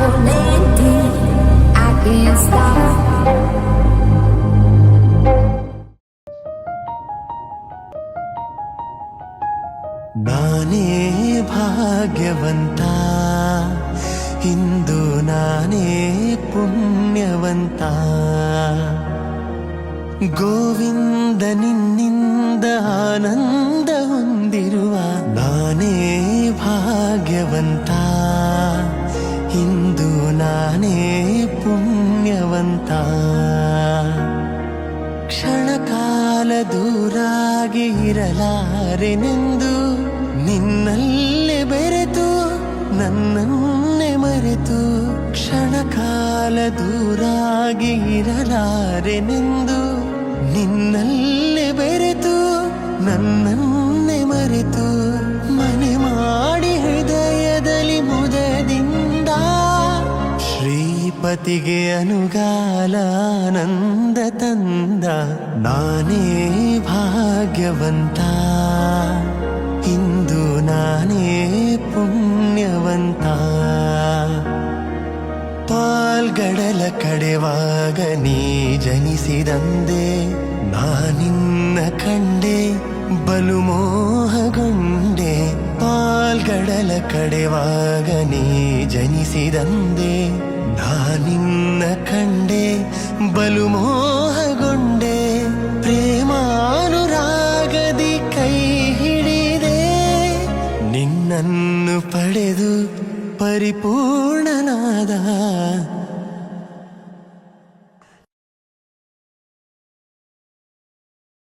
rolling deep, I can't stop. ನಾನೇ ಭಾಗ್ಯವಂತ, ಇಂದು ನಾನೇ ಪುಣ್ಯವಂತ. ಗೋವಿಂದ ನಿನ್ನಿಂದ ಆನಂದ ಹೊಂದಿರುವ ನಾನೇ ಭಾಗ್ಯವಂತ, ಇಂದು ನಾನೇ ಪುಣ್ಯವಂತ. ಕ್ಷಣಕಾಲ ದೂರಾಗಿ ಇರಲಾರೆನೆಂದು ನಿನ್ನಲ್ಲೇ ಬೆರೆತು ನನ್ನನ್ನೇ ಮರೆತು. ಕ್ಷಣಕಾಲ ದೂರಾಗಿ ಇರಲಾರೆನೆಂದು ನಿನ್ನಲ್ಲೇ ಬೆರೆತು ನನ್ನನ್ನೇ ಮರೆತು. ಮನೆ ಮಾಡಿ ಹೃದಯದಲ್ಲಿ ಮುದದಿಂದ ಶ್ರೀಪತಿಗೆ ಅನುಗಾಲ ಆನಂದ ತಂದ ನಾನೇ ಭಾಗ್ಯವಂತ, ಇಂದು ನಾನೇ ಪುಣ್ಯವಂತ. ಪಾಲ್ಗಡಲ ಕಡೆವಾಗ ನೀ ಜನಿಸಿದಂದೆ ನಾನಿನ್ನ ಕಂಡೆ ಬಲು ಮೋಹಗೊಂಡೆ. ಪಾಲ್ಗಡಲ ಕಡೆವಾಗ ನೀ ಜನಿಸಿದಂದೆ ನಾನಿನ್ನ ಕಂಡೆ ಬಲು ಮೋಹಗೊಂಡೆ. ಪ್ರೇಮಾನುರಾಗದಿ ಕೈ ಹಿಡಿದೆ ನಿನ್ನನ್ನು ಪಡೆದು ಪರಿಪೂರ್ಣನಾದ